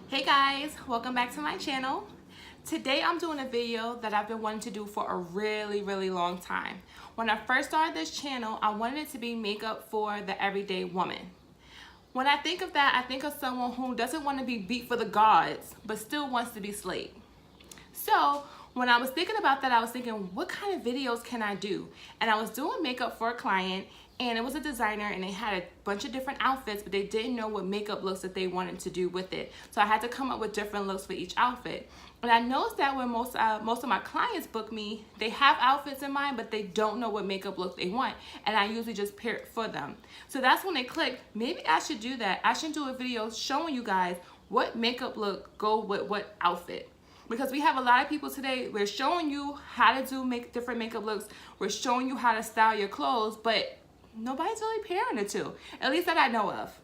Hey guys, welcome back to my channel. Today I'm doing a video that I've been wanting to do for a really long time. When I first started this channel, I wanted it to be makeup for the everyday woman. When I think of that, I think of someone who doesn't want to be beat for the gods, but still wants to be slayed. So when I was thinking about that, I was thinking, what kind of videos can I do? And I was doing makeup for a client, and it was a designer, and they had a bunch of different outfits, but they didn't know what makeup looks that they wanted to do with it. So I had to come up with different looks for each outfit. And I noticed that when most of my clients book me, they have outfits in mind, but they don't know what makeup look they want. And I usually just pair it for them. So that's when they clicked, maybe I should do that. I should do a video showing you guys what makeup look go with what outfit. Because we have a lot of people today, we're showing you how to do different makeup looks. We're showing you how to style your clothes, but nobody's really pairing the two, at least that I know of.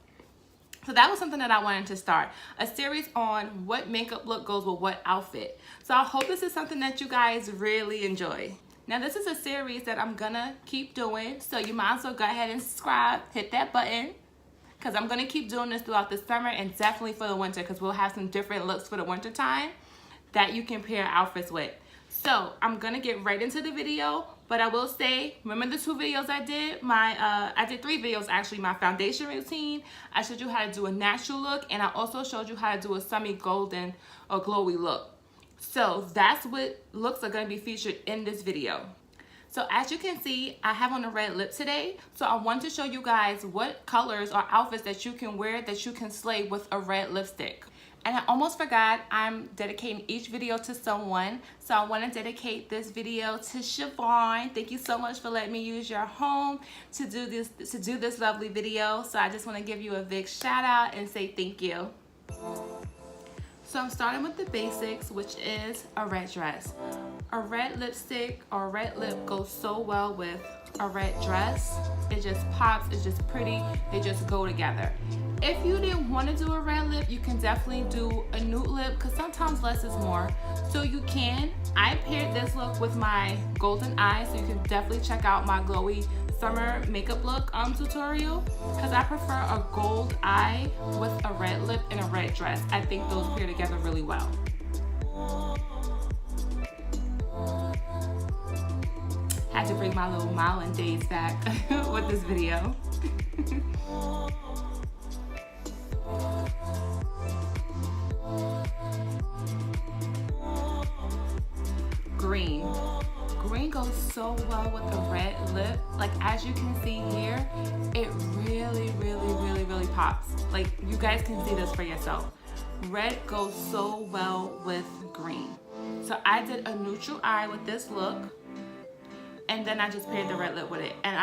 So that was something that I wanted to start, a series on what makeup look goes with what outfit. So I hope this is something that you guys really enjoy. Now this is a series that I'm gonna keep doing, so you might as well go ahead and subscribe, hit that button, because I'm gonna keep doing this throughout the summer and definitely for the winter, because we'll have some different looks for the winter time that you can pair outfits with. So I'm gonna get right into the video, but I will say, remember the two videos I did? I did 3 videos actually. My foundation routine, I showed you how to do a natural look, and I also showed you how to do a semi-golden or glowy look. So that's what looks are gonna be featured in this video. So as you can see, I have on a red lip today. So I want to show you guys what colors or outfits that you can wear that you can slay with a red lipstick. And I almost forgot, I'm dedicating each video to someone. So I want to dedicate this video to Siobhan. Thank you so much for letting me use your home to do this lovely video. So I just want to give you a big shout out and say thank you. So I'm starting with the basics, which is a red dress. A red lipstick or a red lip goes so well with a red dress. It just pops, it's just pretty, they just go together. If you didn't want to do a red lip, you can definitely do a nude lip, because sometimes less is more. So you can. I paired this look with my golden eye, so you can definitely check out my glowy summer makeup look tutorial, because I prefer a gold eye with a red lip and a red dress. I think those pair together really well. Had to bring my little modeling days back with this video. Green. Green goes so well with the red lip. Like as you can see here, it really pops. Like you guys can see this for yourself. Red goes so well with green. So I did a neutral eye with this look, and then I just paired the red lip with it, and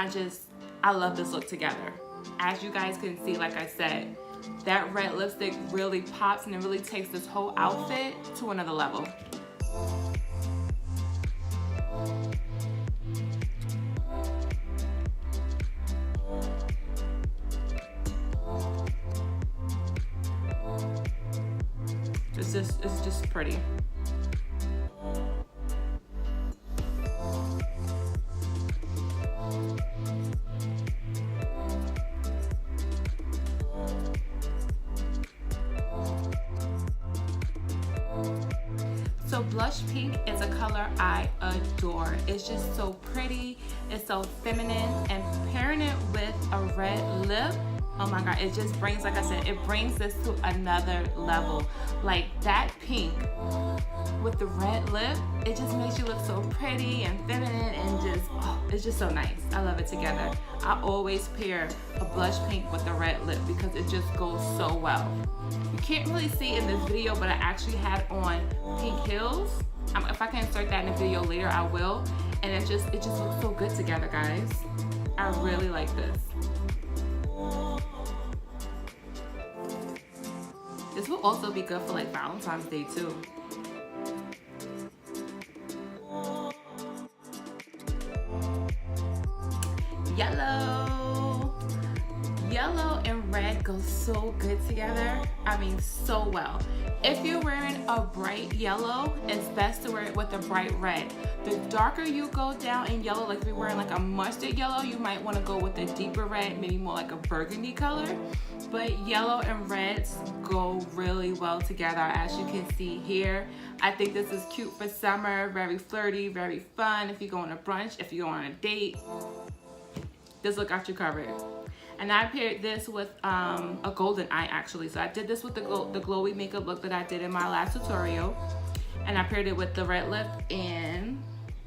I love this look together. As you guys can see, like I said, that red lipstick really pops and it really takes this whole outfit to another level. It's just pretty. So blush pink is a color I adore. It's just so pretty, it's so feminine, and pairing it with a red lip, oh my god, it just brings, like I said, it brings this to another level. Like that pink with the red lip, it just makes you look so pretty and feminine, and just, oh, it's just so nice. I love it together. I always pair a blush pink with the red lip because it just goes so well. You can't really see in this video, but I actually had on pink heels. If I can insert that in a video later, I will. And it just looks so good together, guys. I really like this. This will also be good for like Valentine's Day too. Yellow and red goes so good together. I mean, so well. If you're wearing a bright yellow, it's best to wear it with a bright red. The darker you go down in yellow, like if you're wearing like a mustard yellow, you might want to go with a deeper red, maybe more like a burgundy color. But yellow and reds go really well together, as you can see here. I think this is cute for summer, very flirty, very fun. If you go on a brunch, if you go on a date, this look got you covered. And I paired this with a golden eye actually. So I did this with the glowy makeup look that I did in my last tutorial. And I paired it with the red lip, and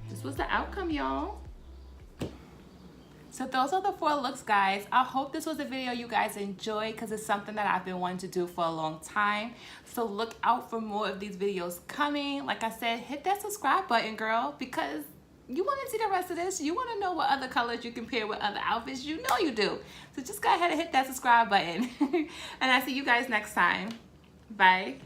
this was the outcome, y'all. So those are the 4 looks, guys. I hope this was a video you guys enjoyed, because it's something that I've been wanting to do for a long time. So look out for more of these videos coming. Like I said, hit that subscribe button, girl, because you want to see the rest of this. You want to know what other colors you can pair with other outfits. You know you do. So just go ahead and hit that subscribe button. And I'll see you guys next time. Bye.